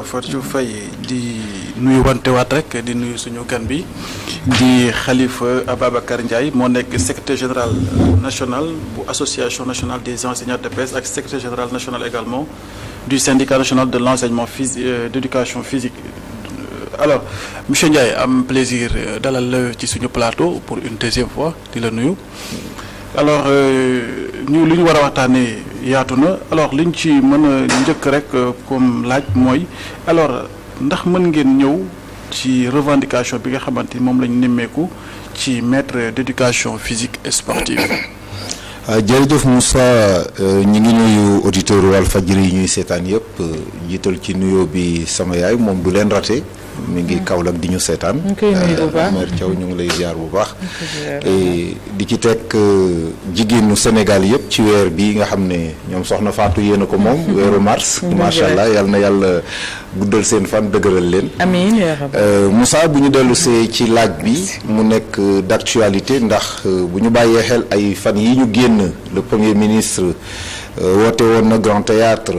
Fatou Faye di nuyu wantewaat rek di nuyu suñu gan bi di Khalifa Ababacar Ndiaye moo nekk secrétaire général national bu association nationale des enseignants d'EPS ak secrétaire général national également du syndicat national de l'enseignement d'éducation physique. Alors monsieur Ndiaye am plaisir dalal la ci suñu plateau pour une deuxième fois di la nuyu. Alors ñu li ñu war a waxtaanee yaatu na alors liñ ci mën a njëkk rek comme laaj mooy alors ndax mën ngeen ñëw ci revendication bi nga xamante ni moom lañ nemmeeku ci maître d'éducation physique et sportive. jërëjëf Moussa ñi ngi nuyu auditeurs Walfadjri yi ñuy seetaan yëpp jiital ci nuyoo bi sama yaay moom du leen raté. mi ngi Kaolack di ñu seetaan. Mère Thiaw ñu ngi lay ziar bu baax. di ci teg jigéenu Sénégal yëpp ci weer bi nga xam ne ñoom soxna Fatou yéen a ko moom. weeru mars. macha allah yal na yàlla guddal seen fan dëgëral leen. amiin Moussa bu ñu dellu see ci laaj bi mu nekk d'actualité ndax bu ñu bàyyee xel ay fan yi ñu génn le premier ministre woote woon na Grand Théâtre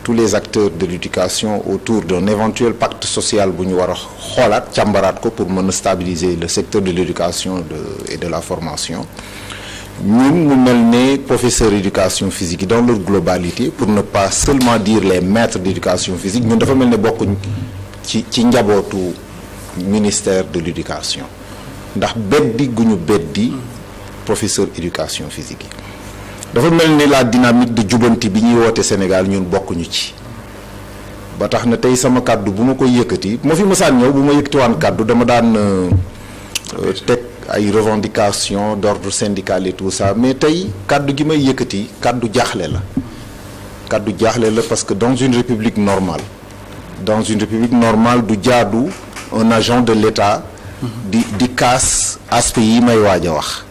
tous les acteurs de l'éducation autour d'un éventuel pacte social bu ñu war a xoolaat càmbaraat ko pour mën a stabiliser le secteur de l'éducation et de la formation ñun mu mel ne professeur d'éducation physique yi dans leur globalité pour ne pas seulement dire les maîtres d'éducation physique ñun dafa mel ne bokkuñ ci njabootu ministère de l'éducation ndax beddi gu ñu beddi professeur éducation physique yi dafa mel ni la dynamique de jubanti bi ñuy woote Sénégal ñun bokkuñu ci ba tax na tey sama kàddu bu ma koy yëkkati bu ma fi mësaan ñëw bu ma yëkkatiwaan kàddu dama daan teg ay revendications d'ordre syndical et tout ça mais tey kàddu gi may yëkkati kàddu jaaxle la parce que dans une république normale du jaadu un agent de l'État di kaas aspect yi may waaj a wax.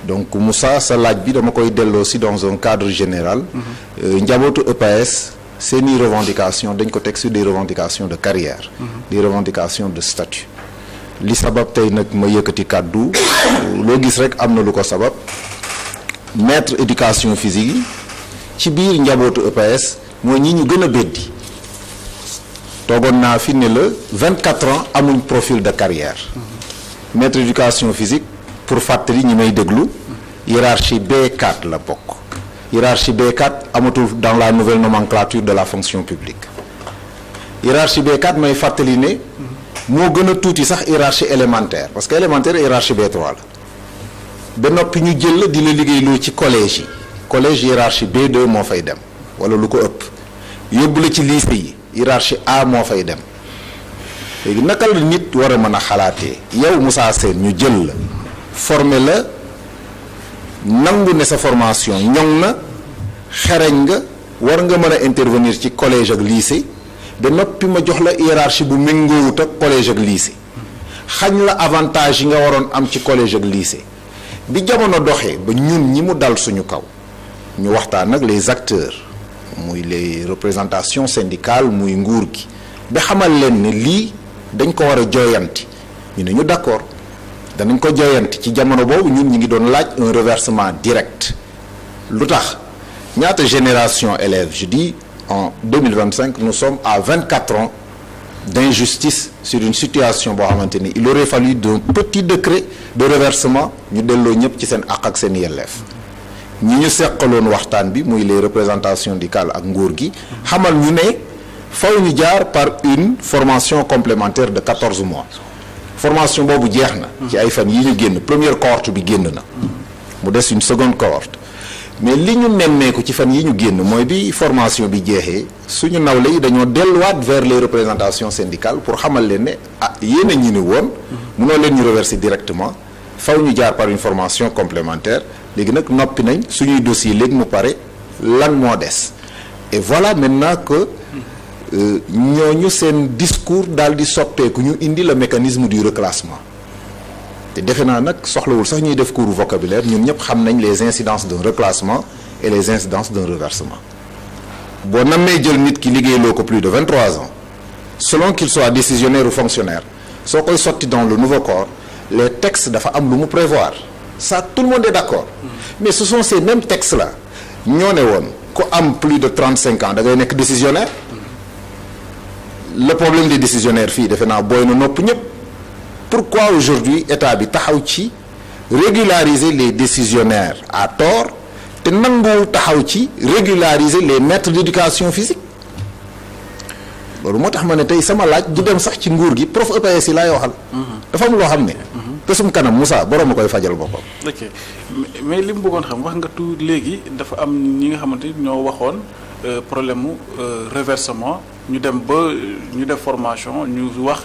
donc Moussa sa laaj bi dama koy delloo si dans un cadre général njabootu EPS seeni revendication dañ ko teg sur des revendications de carrière des revendications de statut li sabab tey nag ma yëkkati kàddu loo gis rek am na lu ko sabab maître éducation physique yi ci biir njabootu EPS mooy ñi ñu gën a beddi toogoon naa fi ne la 24 ans amuñ profil de carrière maître éducation physique pour fàttali ñi may déglu hiérarchie B4 la bokk hiérarchie B4 amatul dans la nouvelle nomenclature de la fonction publique hiérarchie B4 may fàttali ne moo gën a tuuti sax hiérarchie élémentaire parce que élémentaire hiérarchie B3 la ba noppi ñu jël la di la liggéeyloo ci collège hiérarchie B2 moo fay dem wala lu ko ëpp yóbbu la ci lycée yi hiérarchie A moo fay dem léegi naka la nit war a mën a xalaatee yow Moussa Sène ñu jël la formé la nangu ne sa formation ñoŋ na xereñ nga war nga mën a intervenir ci collège ak lycée ba noppi ma jox la hiérarchie bu méngoowut ak collège ak lycée xañ la avantage yi nga waroon am ci collège ak lycée bi jamono doxee ba ñun ñi mu dal suñu kaw ñu waxtaan ak les acteurs muy les représentations syndicales muy nguur gi ba xamal leen ne lii dañ ko war a jooyanti ñu ne ñu d'accord danañ ko jooyanti ci jamono boobu ñun ñi ngi doon laaj un reversement direct lu tax ñaata génération élèves je dis en 2025 nous sommes à 24 ans d'injustice sur une situation boo xamante ni il aurait fallu d'un petit décret de reversement ñu delloo ñëpp ci seen àq ak seen yelleef ñi ñu seqaloon waxtaan bi muy les représentations syndicales ak nguur gi xamal ñu ne faw ñu jaar par une formation complémentaire de 14 mois formation boobu jeex na ci ay fan yi ñu génn première cohorte bi génn na mu des une seconde cohorte mais li ñu nemmeeku ci fan yi ñu génn mooy bi formation bi jeexee suñu nawle yi dañoo delluwaat vers les représentations syndicales pour xamal leen ne yéen a ñi ni woon mënoo leen ñu reverser directement faw ñu jaar par une formation complémentaire léegi nag noppi nañ suñuy dossier léegi mu pare lan moo des et voilà maintenant que ñooñu seen discours daal di soppeeku ñu indi le mécanisme du reclassement te defe naa nag soxlawul sax ñuy def cours vocabulaire ñun ñëpp xam nañ les incidences d'un reclassement et les incidences d'un reversement boo nammee jël nit ki liggéeyloo ko plus de 23 ans selon qu'il soit décisionnaire ou fonctionnaire soo koy sotti dans le nouveau corps les textes dafa am lu mu prévoir ça tout le monde est d'accord mais ce sont ces mêmes textes là ñoo ne woon ku am plus de 35 ans da ngay nekk décisionnaire le problème des décisionnaires fii defe naa booy na nopp ñëpp pourquoi aujourd'hui état bi taxaw ci régulariser les décisionnaires à tort te nanguwul taxaw ci régulariser les maîtres d'éducation physique loolu moo tax ma ne tey sama laaj du dem sax ci nguur gi prof EPS yi laay waxal. dafa am loo xam ne. pesum kanam Moussa borom a koy fajal boppam. ok mais li mu bëggoon xam wax nga tout léegi dafa am ñi nga xamante ni ñoo waxoon problème mu reversement ñu dem ba ñu def formation ñu wax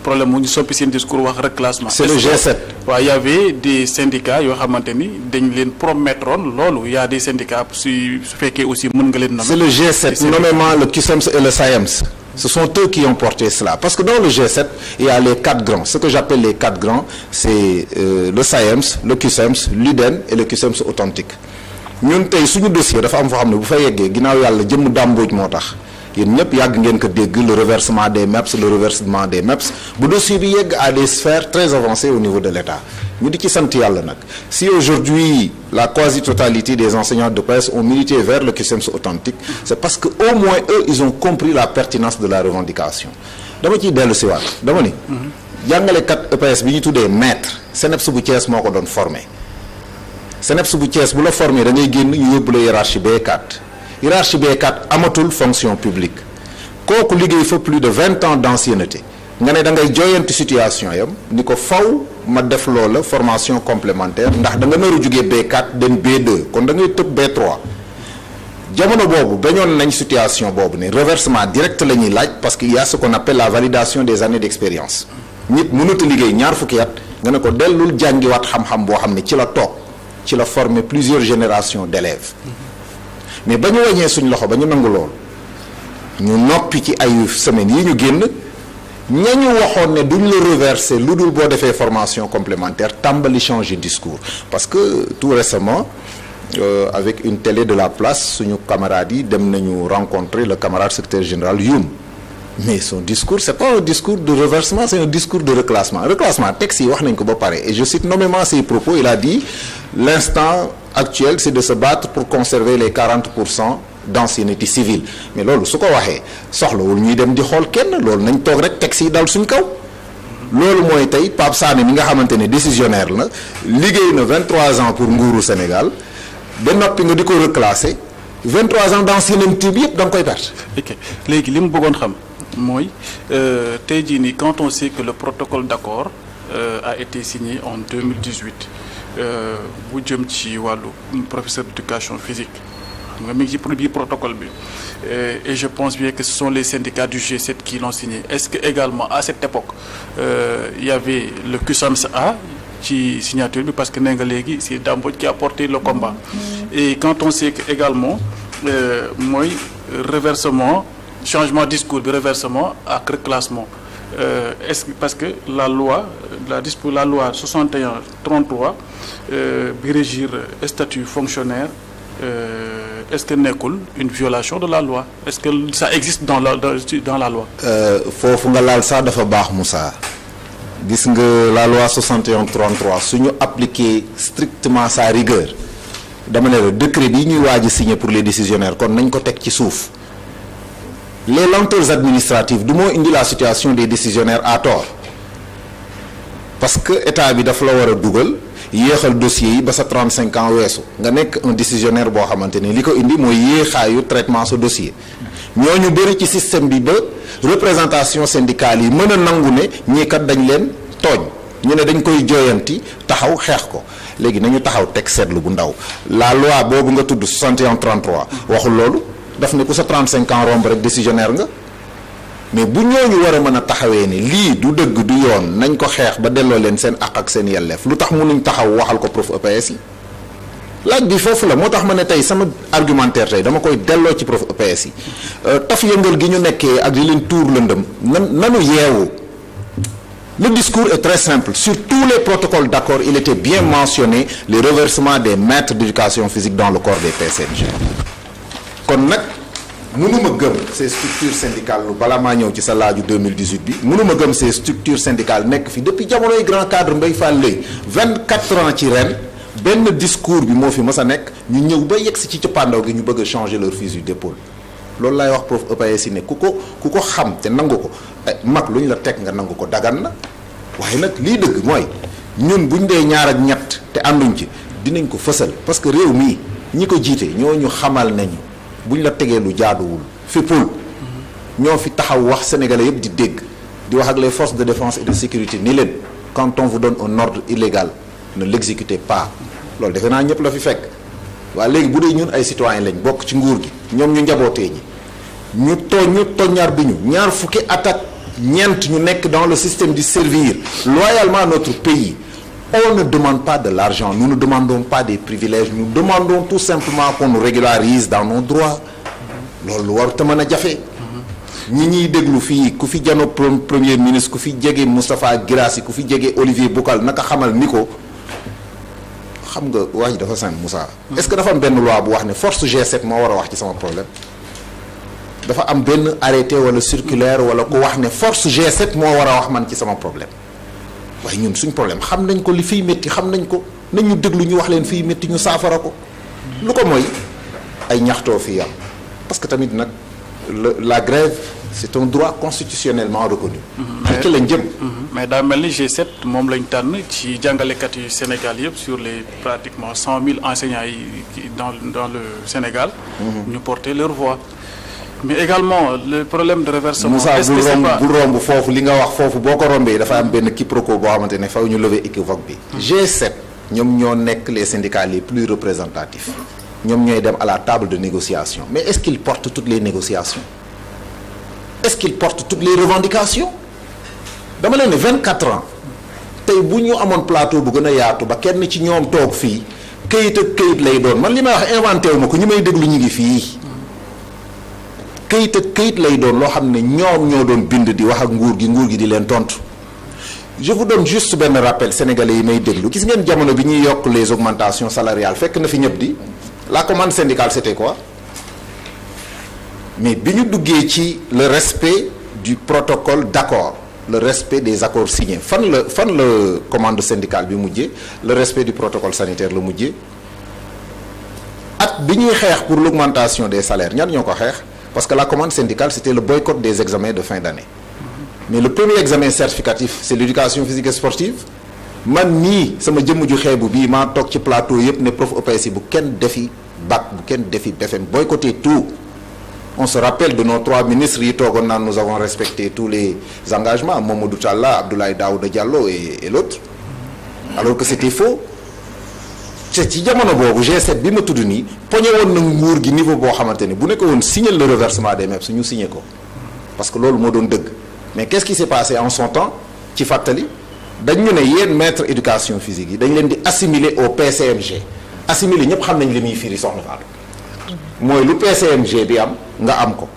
problème mu ñu soppi seen discours wax reclassement. c'est le G7. waaw y avait des syndicats yoo xamante ni dañ leen promettroon loolu y a des syndicats su fekkee aussi mën nga leen nommer. c'est le G7 nommément le CUSEMS et le SAEMS. Ce sont eux qui ont porté cela. Parce que dans le G7, il y a les 4 grands. Ce que j'appelle les 4 grands, c'est le SAEMS, le CUSEMS, l'UDEN et le CUSEMS authentique. ñun tey suñu dossier dafa am foo xam ne bu fa yeggee ginnaaw yàlla jëmm dàmbooj moo tax yéen ñëpp yàgg ngeen ko dégg le reversement des MEPS le reversement des MEPS bu dossier bi yegg à des sphères très avancées au niveau de l'État ñu di ci sant yàlla nag si aujourd'hui la quasi-totalité des enseignants de presse ont milité vers le CUSEMS authentique c'est parce que au moins eux ils ont compris la pertinence de la revendication dama ciy dellu si waat dama ni jàngalekat EPS bi ñu tuddee maître CNEPS bu Thiès moo ko doon formé CNEPS bu Thiès bu la formé da ngay génn ñu yóbbu la hiérarchie B4 hiérarchie B4 amatul fonction publique kooku liggéey fa plus de 20 ans d'ancienneté nga ne da ngay jooyanti situation yam ni ko faw ma def loola formation complémentaire ndax da nga nar a jugee B4 dem B2 kon da ngay tëb B3 jamono boobu bañoon nañ situation boobu ne reversement direct la ñuy laaj parce qu'il y a ce qu'on appelle la validation des années d'expérience nit mënut a liggéey ñaar fukki at nga ne ko dellul jàngiwaat xam-xam boo xam ne ci la toog ci la former plusieurs générations d'élèves mais ba ñu wàññee suñ loxo ba ñu nangu lool ñu noppi ci ay semaines yi ñu génn ñañu waxoon ne duñ la reverser lu dul boo defee formation complémentaire tàmbali changer discours parce que tout récemment avec une télé de la place suñu camarades yi dem nañu rencontrer le camarade secrétaire général Youm mais son discours c'est pas un discours de reversement c'est un discours de reclassement texte yi wax nañ ko ba pare et je cite nommément ses propos il a dit l'instant actuel c'est de se battre pour conserver les 40% d'ancienneté civile mais loolu su ko waxee soxlawul ñuy dem di xool kenn loolu nañ toog rek texte yi dal suñ kaw loolu mooy tey Pape Sané mi nga xamante ne décisionnaire la liggéey na 23 ans pour nguuru Sénégal ba noppi nga di ko reclasser 23 ans d'ancienneté bi yëpp da nga koy perte. ok léegi li mu bëggoon xam mooy tey jii nii quand on sait que le protocole d'accord a été signé en 2018 bu jëm ci wàllu professeur d'éducation physique xam nga mi ngi ci biir protocole bi et je pense bien que ce sont les syndicats du G7 qui l'ont signé est-ce que également à cette époque il y avait le CUSAMS-A ci signature bi parce que nee nga léegi c'est Dambodj qui a porté le combat et quand on sait que également mooy reversement changement de discours bi reversement ak reclassement est-ce que parce que la loi 61-33 bi régir statut fonctionnaire est-ce que nekkul une violation de la loi est-ce que ça existe dans la loi. foofu nga laal sax dafa baax Moussa gis nga la loi 61-33 su ñu appliquer strictement sa rigueur dama ne la décret bi ñuy waaj a signer pour les décisionnaires kon nañ ko teg ci suuf. les lenteurs administratives du moo indi la situation des décisionnaires à tort parce que état bi daf la war a dugal yéexal dossier yi ba sa 35 ans weesu nga nekk un décisionnaire boo xamante ni li ko indi mooy yéexaayu traitement sa dossier ñooñu bëri ci système bi ba représentation syndicale yi mën a nangu ne ñii kat dañ leen tooñ ñu ne dañ koy jooyanti taxaw xeex ko léegi nañu taxaw teg seetlu bu ndaw la loi boobu nga tudd 61-33 waxul loolu daf ne ku sa 35 ans romb rek décisionnaire nga mais bu ñooñu war a mën a taxawee ni lii du dëgg du yoon nañ ko xeex ba delloo leen seen àq ak seen yelleef lu tax mënuñ taxaw waxal ko prof EPS yi laaj bi foofu la moo tax ma ne tey sama argumentaire tey dama koy delloo ci prof EPS yi taf yëngal gi ñu nekkee ak di leen tuur lëndëm nanu yeewu le discours est très simple sur tous les protocoles d'accord il était bien mentionné le reversement des maîtres d'éducation physique dans le corps des PCMG kon nag mënuma gëm ces structures syndicales lu bala maa ñëw ci sa laaju 2018 bi mënuma gëm ces structures syndicales nekk fi depuis jamonoy grand cadre Mbaye Fall lay 24 ans ci ren benn discours bi moo fi mës a nekk ñu ñëw ba yegg si ci cappaandaw gi ñu bëgg a changer leur fusil d'épaule loolu laay wax prof EPS yi ne ku ko xam te nangu ko mag lu ñu la teg nga nangu ko dagan na waaye nag lii dëgg mooy ñun buñ dee ñaar ak ñett te ànduñ ci dinañ ko fësal parce que réew mii ñi ko jiite ñooñu xamal nañu buñ la tegee lu jaaduwul féppul ñoo fi taxaw wax sénégalais yëpp di dégg di wax ak les forces de défense et de sécurité ni leen quand on vous donne un ordre illégal ne l'exécutez pas loolu defe naa ñëpp la fi fekk waaye léegi bu dee ñun ay citoyens lañ bokk ci nguur gi ñoom ñu njabootee ñi ñu toññaar bi ñu ñaar fukki attaque ñeent ñu nekk dans le système de servir loyalement notre pays. On ne demande pas de l'argent, nous ne demandons pas des privilèges, nous demandons tout simplement qu'on nous régularise dans nos droits. loolu war te mën a jafe. ñi ñuy déglu fii ku fi jano premier ministre ku fi jege Moustapha Guirassy ku fi jege Olivier Boucal naka xamal ni ko xam nga wax ji dafa simple Moussa. Est-ce que dafa am benn loi bu wax ne force G7 moo war a wax ci sama problème dafa am benn arrêté wala circulaire wala ku wax ne force G7 moo war a wax man ci sama problème. waaye ñun suñ problème xam nañ ko li fiy métti xam nañ ko nañ ñu déglu ñu wax leen fiy métti ñu saafara ko lu ko mooy ay ñaxtoo fii am parce que tamit nag la grève c'est un droit constitutionnellement reconnu. mais ci lañ jëm. mais daa mel ni G7 moom lañ tànn ci jàngalekat yu Sénégal yëpp sur les pratiquement 100 000 enseignants yi dans le Sénégal. ñu porter leur voix. mais également le problème de reversement. Moussa bul romb foofu li nga wax foofu boo ko rombee dafa am benn quiproquo boo xamante ne faw ñu lever équivoque bi. G7 ñoom ñoo nekk les syndicats les plus représentatifs ñoom ñooy dem à la table de négociation mais est-ce qu'ils portent toutes les négociations est-ce qu'ils portent toutes les revendications dama leen ne 24 ans tey bu ñu amoon plateau bu gën a yaatu ba kenn ci ñoom toog fii këyit ak këyit lay doon man li may wax inventé wu ma ko ñi may déglu ñu ngi fii. këyit ak këyit lay doon loo xam ne ñoom ñoo doon bind di wax ak nguur gi di leen tontu je vous donne juste benn rappel sénégalais yi may déglu gis ngeen jamono bi ñuy yokk les augmentations salariales fekk na fi ñëpp di la commande syndicale c'était quoi mais bi ñu duggee ci le respect du protocole d'accord le respect des accords signés fan la commande syndicale bi mujjee le respect du protocole sanitaire la mujjee at bi ñuy xeex pour l'augmentation des salaires ñan ñoo ko xeex. Parce que la commande syndicale, c'était le boycott des examens de fin d'année. Mais le premier examen certificatif, c'est l'éducation physique et sportive. Man mii sama jëmm ju xeebu bii maa toog ci plateau yëpp ne prof EPS yi bu kenn defi bac bu kenn defi BFM boycotter tout. On se rappelle de nos 3 ministres yi toogoon naan nous avons respecté tous les engagements Mamadou Talla, Abdoulaye Daouda Diallo et l'autre. Alors que c'était faux. ci jamono boobu G7 bi ma tudd nii poñe woon na nguur gi niveau boo xamante ni bu nekk woon signer le reversement des MEPS ñu signer ko parce que loolu moo doon dëgg mais qu'est-ce qui s'est passé en son temps ci fàttali dañ ñu ne yéen maître éducation physique yi dañ leen di assimiler au PCMG assimiler ñëpp xam nañ li muy firi soxna Fatou mooy lu PCMG bi am nga am ko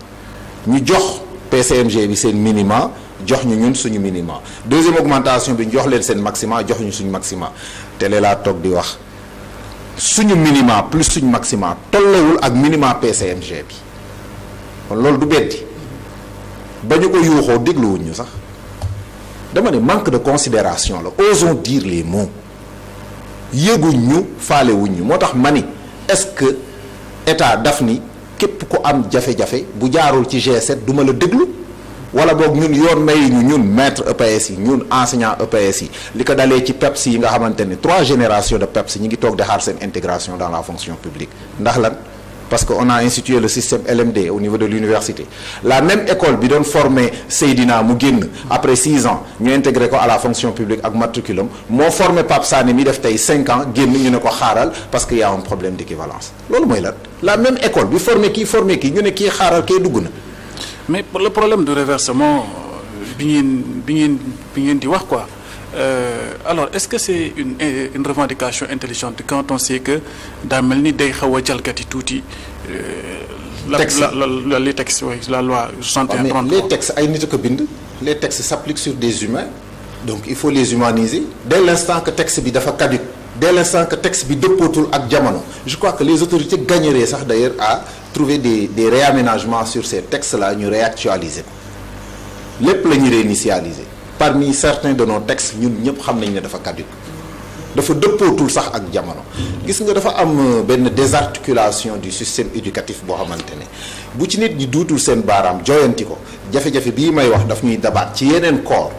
ñu jox PCMG bi seen minima jox ñu ñun suñu minima deuxième augmentation bi ñu jox leen seen maxima jox ñu suñu maxima télé laa toog di wax suñu minima plus suñu maxima tollawul ak minima PCMG bi kon loolu du beddi ba ñu ko yuuxoo dégluwuñ ñu sax dama ne manque de considération la osons dire les mots yëguñ ñu faalewuñ ñu moo tax ma ni est-ce que état daf ni képp ku am jafe-jafe bu jaarul ci G7 du ma la déglu wala boog ñun yoon may ñu ñun maître EPS yi ñun enseignant EPS yi li ko dalee ci PEPS yi nga xamante ne 3 générations de PEPS ñi ngi toog di xaar seen intégration dans la fonction publique ndax lan parce que on a institué le système LMD au niveau de l'université la même école bi doon formé Seydina mu génn après 6 ans ñu intégré ko à la fonction publique ak matriculum moo formé Pape Sané mi def tey 5 ans génn ñu ne ko xaaral parce que y a un problème d'équivalence loolu mooy lan la même école bi formé kii ñu ne kii xaaral kee dugg na. mais pour le problème de reversement bi ngeen di wax quoi alors est-ce que c'est une revendication intelligente quand on sait que daa mel ni day xaw a jalgati tuuti. les textes oui la loi 61-33. mais les textes ay nit a ko bind. les textes s'appliquent sur des humains donc il faut les humaniser dès l'instant que texte bi dafa caduc dès l'instant que texte bi dëppootul ak jamono je crois que les autorités gagneraient sax d'ailleurs à trouver des réaménagements sur ces textes-là ñu réactualiser ko lépp la ñuy réinitialiser parmi certains de nos textes ñun ñëpp xam nañ ne dafa caduc dafa dëppootul sax ak jamono gis nga dafa am benn désarticulation du système éducatif boo xamante ne bu ci nit ñi duutul seen baaraam joyanti ko jafe-jafe bii may wax daf ñuy dabaat ci yeneen corps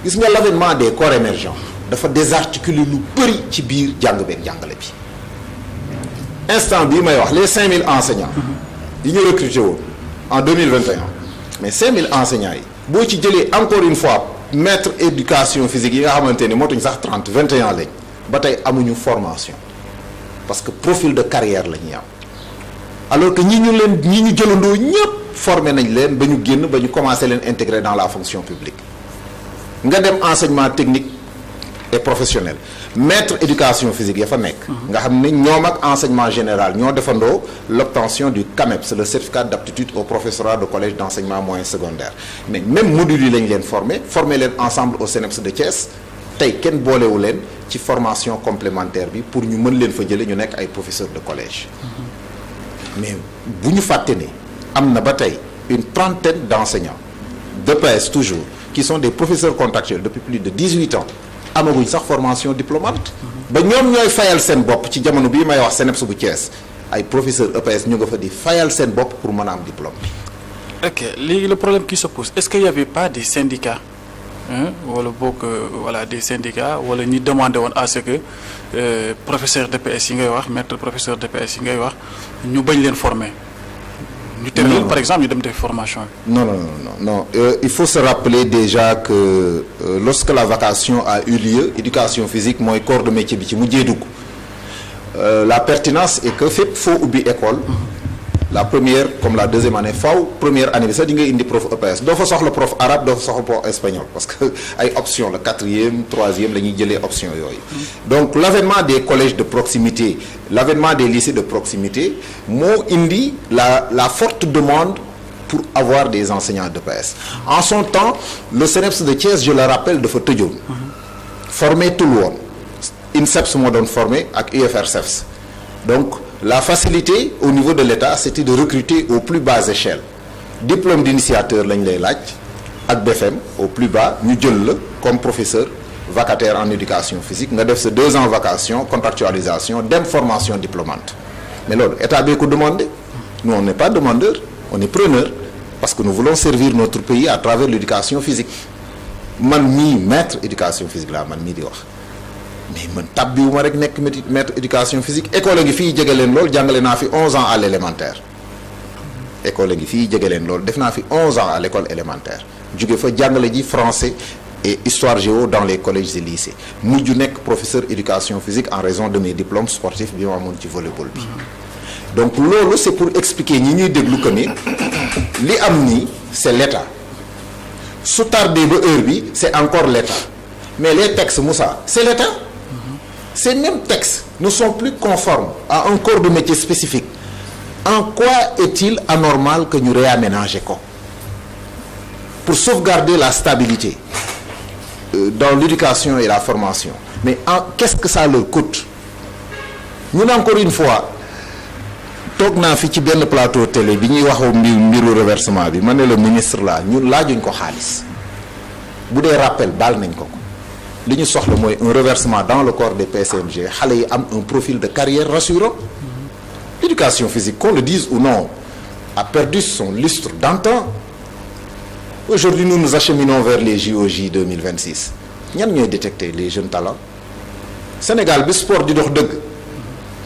gis nga l'avènement des corps émergents dafa désarticuler lu bëri ci biir jàng beeg jàngale bi instant bii may wax les 5000 enseignants yi ñu recruté woon en 2021 mais 5000 enseignants yi boo ci jëlee encore une fois maître éducation physique yi nga xamante ni mootuñ sax 30 21 lañ ba tey amuñu formation parce que profil de carrière la ñuy am alors que ñi ñu jëlandoo ñëpp formé nañ leen ba ñu génn ba ñu commencé leen intégrer dans la fonction publique nga dem enseignement technique et professionnel maître éducation physique ya fa nekk nga xam ne ñoom ak enseignement général ñoo defandoo l'obtention du CAMEPS le certificat d'aptitude au professorat de collège d'enseignement moyen secondaire mais même module yi lañ leen formé leen ensemble au CNEPS de Thiès tey kenn boolewu leen ci formation complémentaire bi pour ñu mën leen fa jële ñu nekk ay professeurs de collège mais bu ñu fàtte ne am na ba tey une trentaine d'enseignants d'EPS toujours qui sont des professeurs contractuels depuis plus de 18 ans amaguñ sax formation diplômante ba ñoom ñooy fayal seen bopp ci jamono bii may wax CNEPS bu Thiès ay professeurs EPS ñu nga fa di fayal seen bopp pour mën a am diplôme bi. ok léegi le problème qui se pose est-ce qu'il y avait pas des syndicats wala boog voilà des syndicats wala ñi demandé woon à ce que professeur d'EPS yi ngay wax maître professeur d'EPS yi ngay wax ñu bañ leen former. ñu tere leen par exemple ñu dem def formation bi. non il faut se rappeler déjà que lorsque la vacation a eu lieu éducation physique mooy corps de métier bi ci mujjee dugg la pertinence est que fépp foo ubbi école la première comme la deuxième année faw première année bi sax di nga indi prof EPS doo fa soxla prof arabe doo fa soxla prof espagnol parce que ay option la quatrième troisième la ñuy jëlee option yooyu donc l'avènement des collèges de proximité l'avènement des lycées de proximité moo indi la forte demande pour avoir des enseignants d'EPS en son temps le CNEPS de Thiès je le rappelle dafa tëjoon formé tul woon INSEPS moo doon formé ak UFR-CEPS donc la facilité au niveau de l'État c'était de recruter aux plus bas échelles diplôme d'initiateur lañ lay laaj ak BFM au plus bas ñu jël la comme professeur vacataire en éducation physique nga def sa 2 ans vacation contractualisation dem formation diplômante mais loolu état bi ko demandé nous on n'est pas demandeur on est preneur parce que nous voulons servir notre pays à travers l'éducation physique man mii maître éducation physique laa man mii di wax mais man tabbiwuma rek nekk maître éducation physique école ngi fii jege leen lool jàngale naa fi 11 ans à l'élémentaire école ngi fii jege leen lool def naa fi 11 ans à l'école élémentaire jóge fa jàngale ji français et histoire géo dans les collèges et lycées mujj nekk professeur éducation physique en raison de mes diplômes sportifs bi ma amoon ci volleyball bi donc loolu c'est pour expliquer ñi ñuy déglu que ni li am nii c'est l'État su tardé ba heure bi c'est encore l'État mais les textes Moussa c'est l'État ces mêmes textes ne sont plus conformes à un corps de métier spécifique en quoi est-il anormal que ñu réaménager ko pour sauvegarder la stabilité dans l'éducation et la formation mais qu'est-ce que ça leur coûte ñun encore une fois toog naa fi ci benn plateau télé bi ñuy waxoo mbiru reversement bi ma ne le ministre la ñun laajuñ ko xaalis bu dee rappel baal nañ ko li ñu soxla mooy un reversement dans le corps des PCMG xale yi am un profil de carrière rassurant l'éducation physique qu'on le dise ou non a perdu son lustre d'antan aujourd'hui nous nous acheminons vers les JOJ 2026 ñan ñooy détecter les jeunes talents Sénégal bi sport di dox dëgg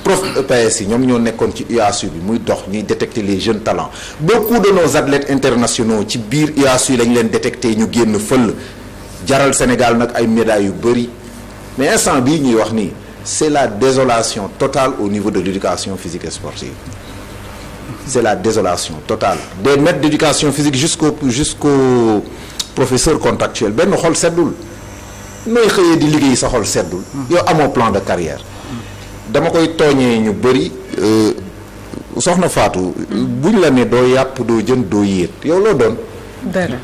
prof EPS yi ñoom ñoo nekkoon ci UASU bi muy dox ñuy détecter les jeunes talents beaucoup de nos athlètes internationaux ci biir UASU lañ leen détecter ñu génn fël jaral Sénégal nag ay médailles yu bëri mais instant bii ñuy wax nii c'est la désolation totale au niveau de l'éducation physique et sportive c'est la désolation totale des maîtres d'éducation physique jusqu'au professeur contractuel benn xol seddul nooy xëyee di liggéey sa xol seddul yow amoo plan de carrière dama koy tooñee ñu bëri soxna Fatou buñ la ne doo yàpp doo jën doo yéet yow loo doon dara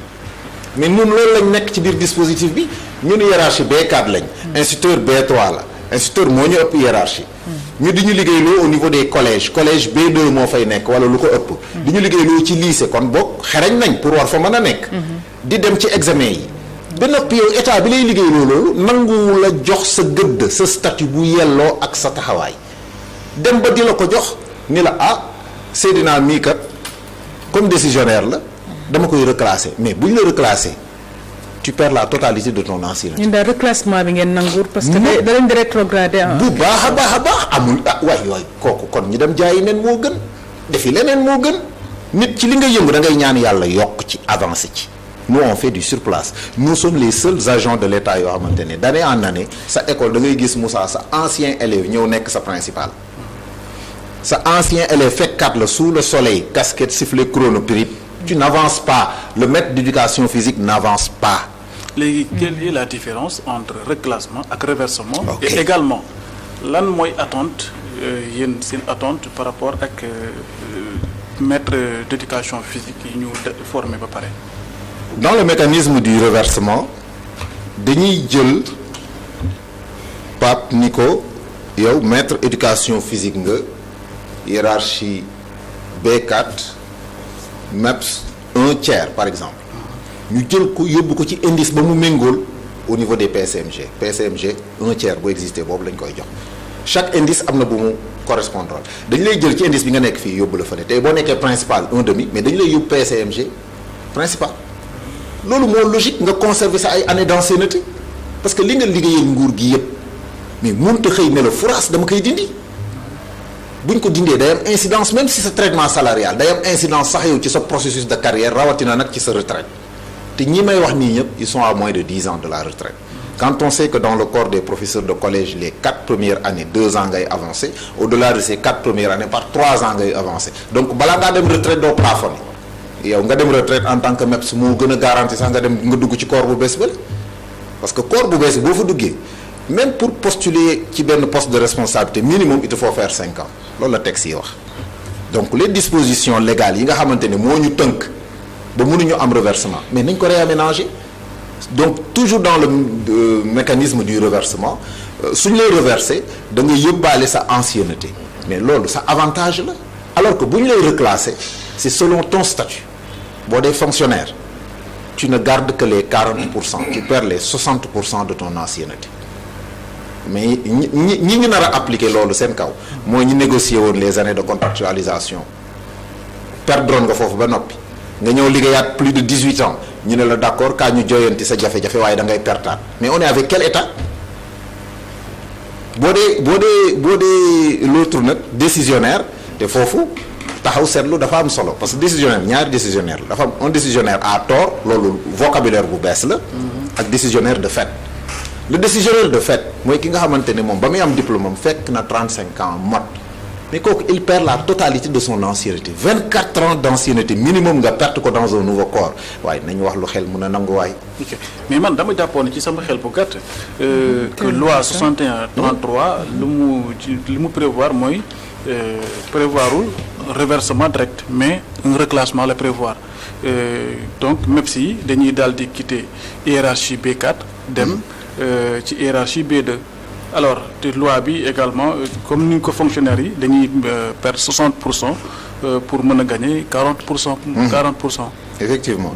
mais ñun loolu lañ nekk ci biir dispositif bi ñun hiérarchie B4 lañ instituteur B3 la instituteur moo ñu ëpp hiérarchie ñu di ñu liggéeyloo au niveau des collèges collège B2 moo fay nekk wala lu ko ëpp di ñu liggéeyloo ci lycée kon boog xereñ nañ pour war fa mën a nekk di dem ci examen yi ba noppi yow état bi lay liggéey loolu nangu la jox sa gëdd sa statut bu yelloo ak sa taxawaay dem ba di la ko jox ni la Seydina mii kat comme décisionnaire la dama koy reclasser mais bu ñu la reclasser tu perds la totalité de ton ancienneté. ñun daal reclassement bi ngeen nanguwul parce que da leen di rétrogradé bu baax a baax amul waay kooku kon ñi dem jaayi nen moo gën defi leneen moo gën nit ci li nga yëngu da ngay ñaan yàlla yokk ci avancer ci. nous on fait du surplace nous sommes les seuls agents de l'État yoo xamante ne d'année en année sa école da ngay gis Moussa sa ancien élève ñëw nekk sa principal sa ancien élève fekkaat la sous le soleil casquette sifflet chronopéripe tu n'avances pas le maître d'éducation physique n'avance pas. léegi quelle est la différence entre reclassement ak reversement. Et également lan mooy attente yéen seen attente par rapport ak maître d'éducation physique yi ñu formé ba pare. dans le mécanisme du reversement dañuy jël Pape ni ko yow maître éducation physique nga hiérarchie B4 MEPS 1/3 par exemple ñu jël ko yóbbu ko ci indice ba mu méngool au niveau des PCMG 1/3 bu existé boobu lañ koy jox chaque indice am na bu mu correspondre dañu lay jël ci indice bi nga nekk fii yóbbu la fa ne tey boo nekkee principal 1/2 mais dañu lay yóbbu PCMG principal loolu moo logique nga conserver sa ay années d'ancienneté parce que li nga liggéeyal nguur gi yëpp mais mënut a xëy ne la furaas dama koy dindi buñ ko dindee day am incidence même si sa traitement salarial day am incidence sax yow ci sa processus de carrière rawatina nag ci sa retraite te ñi may wax nii ñëpp ils sont à moins de 10 ans de la retraite quand on sait que dans le corps des professeurs de collège les 4 premières années 2 ans ngay avancer au-delà de ces 4 premières années par 3 ans ngay avancer donc balaa ngaa dem retraite doo plafonné yow nga dem retraite en tant que MEPS moo gën a garanti sax nga dem nga dugg ci corps bu bees ba parce que corps bu bees boo fa duggee même pour postuler ci benn poste de responsabilité minimum il te faut faire 5 ans loolu la texte yi wax donc les dispositions légales yi nga xamante ne moo ñu tënk ba mënuñu am reversement mais nañ ko réaménager donc toujours dans le mécanisme du reversement suñ lay reverser da ngay yóbbaale sa ancienneté mais loolu sa avantage la alors que bu ñu lay reclasser c'est selon ton statut boo dee fonctionnaire tu ne gardes que les 40% tu perds les 60% de ton ancienneté mais ñi ñu nar a appliquer loolu seen kaw mooy ñi négocier woon les années de contractualisation perdroon nga foofu ba noppi nga ñëw liggéeyaat plus de 18 ans ñu ne la d'accord kaa ñu joyanti sa jafe-jafe waaye da ngay pertaat mais on est avec quel état boo dee l'autre nag décisionnaire te foofu taxaw seetlu dafa am solo parce que décisionnaire ñaari décisionnaire la dafa am un décisionnaire à tort loolu vocabulaire bu bees la ak décisionnaire de fait le décisionnaire de fait mooy ki nga xamante ne moom ba muy am diplôme am fekk na 35 ans mot mais kooku il perd la totalité de son ancienneté 24 ans d'ancienneté minimum nga perte ko dans un nouveau corps waaye nañu wax lu xel mun a nangu waay. ok mais man dama jàppoon ci sama xel bu gàtt. que loi 61/33 lu mu prévoir mooy prévoirul reversement direct mais un reclassement la prévoir donc MEPS yi dañuy daal di quitter hiérarchie B4 dem. ci hiérarchie B2 alors te loi bi également comme ni ko fonctionnaires yi dañuy perdre 60% pour mën a gagner 40%. 40%. effectivement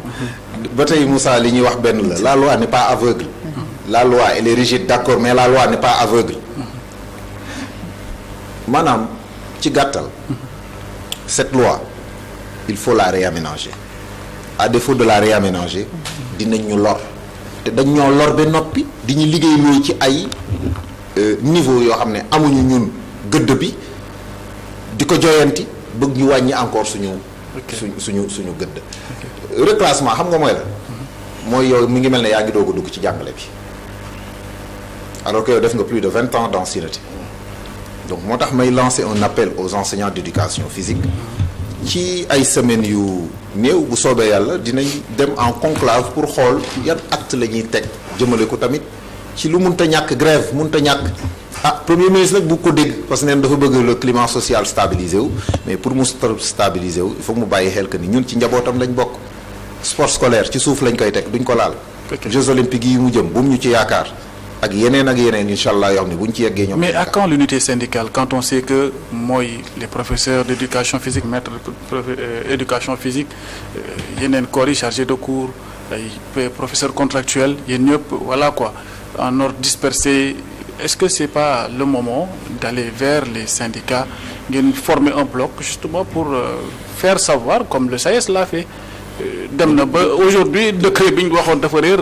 ba tey Moussa li ñuy wax benn la loi n'est pas aveugle. la loi elle est rigide d'accord mais la loi n'est pas aveugle. maanaam ci gàttal. cette loi il faut la réaménager à défaut de la réaménager dinañ ñu lor. te dañ ñoo lor ba noppi di ñu liggéeyloo ci ay niveau yoo xam ne amuñu ñun gëdd bi di ko joyanti bëgg ñu wàññi encore suñu gëdd. reclassement xam nga mooy la. mooy yow mi ngi mel ne yaa ngi doog a dugg ci jàngale bi alors que yow def nga plus de 20 ans d'ancienneté donc moo tax may lancer un appel aux enseignants d'éducation physique ci ay semaines yu néew bu soobee yàlla dinañ dem en conclave pour xool yan acte la ñuy teg jëmale ko tamit ci lu munta ñàkk grève munta ñàkk premier ministre nag bu ko dégg parce que neen dafa bëgg le climat social stabilisé wu mais pour mu stabilisé wu il faut mu bàyyi xel que ni ñun ci njabootam lañ bokk sport scolaire ci suuf lañ koy teg duñ ko laal Jeux olympiques yi mu jëm bu mu ñu ci yaakaar ak yeneen incha allah yoo xam ne bu ñu ci yeggee ñoom. mais à quand l'unité syndicale quand on sait que mooy les professeurs d'éducation physique maîtres éducation physique yeneen corps yi chargés de cours ay professeurs contractuels yéen ñëpp voilà quoi en ordre dispersé est-ce que c'est pas le moment d'aller vers les syndicats ngeen former un bloc justement pour faire savoir comme le SAES l'a fait dem na ba aujourd'hui décret bi ñu waxoon dafa réer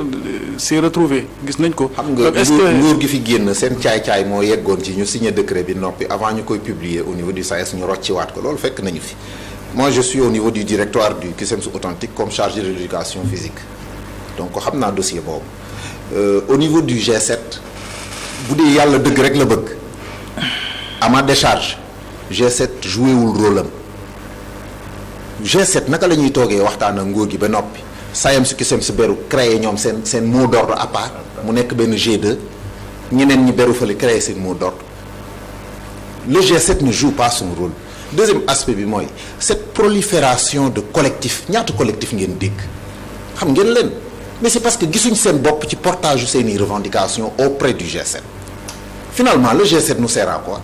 c'est retrouvé gis nañ ko. xam nga nguur gi fi génn seen caay-caay moo yeggoon ci ñu signé décret bi noppi avant ñu koy publier au niveau du SAES ñu rocciwaat ko loolu fekk nañu fi. moi je suis au niveau du directoire du CUSEMS authentique comme chargé de l'éducation physique donc xam naa dossier boobu au niveau du G7 bu dee yàlla dëgg rek la bëgg à ma décharge G7 joué wul rôle am G7 naka la ñuy toogee waxtaan ak nguur gi ba noppi SAEMS CUSEMS beru créé ñoom seen mot d'ordre à part mu nekk benn G2 ñeneen ñi beru fële créé seen mot d'ordre le G7 ne joue pas son rôle. Deuxième aspect bi mooy cette prolifération de collectifs ñaata collectif ngeen dégg xam ngeen leen mais c'est parce que gisuñ seen bopp ci portage yu seeni revendications auprès du G7 finalement le G7 nous sert à quoi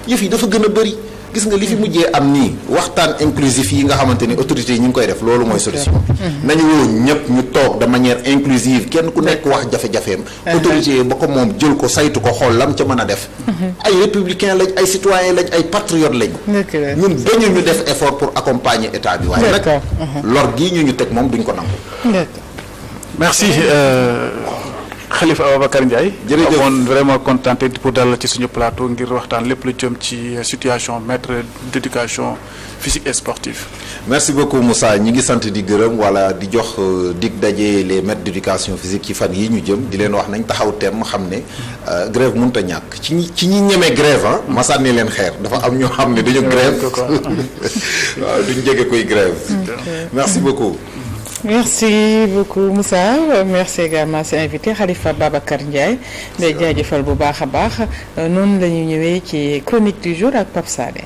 yëf yi dafa gën a bëri gis nga li fi mujjee am nii waxtaan inclusif yi nga xamante ni autorités yi ñu ngi koy def loolu mooy solution nañu woo ñëpp ñu toog de manière inclusive kenn ku nekk wax jafe-jafeem autorités yi ba ko moom jël ko saytu ko xool lam ca mën a def ay républicains lañ ay citoyens lañ ay patriotes lañ ñun dañu ñu def effort pour accompagner état bi waaye nag lor gii ñu teg moom duñ ko nangu. Merci Khalifa Ababacar Ndiaye. jërëjëf amoon vraiment contenté pour dalal ci suñu plateau ngir waxtaan lépp lu jëm ci situation maître d'éducation physique et sportive. merci beaucoup Moussa ñi ngi sant di gërëm wala di jox dig daje les maîtres d'éducation physique ci fan yi ñu jëm di leen wax nañ taxaw temm xam ne grève mënut a ñàkk ci ñi ñemee grève ah ma sànni leen xeer dafa am ñoo xam ne dañu grève waaw duñ jege koy grève. merci beaucoup. merci beaucoup Moussa merci également si invité Khalifa Ababacar Ndiaye day jaajëfal bu baax a baax noonu la ñuy ñëwee ci chronique du jour ak Pape Sané.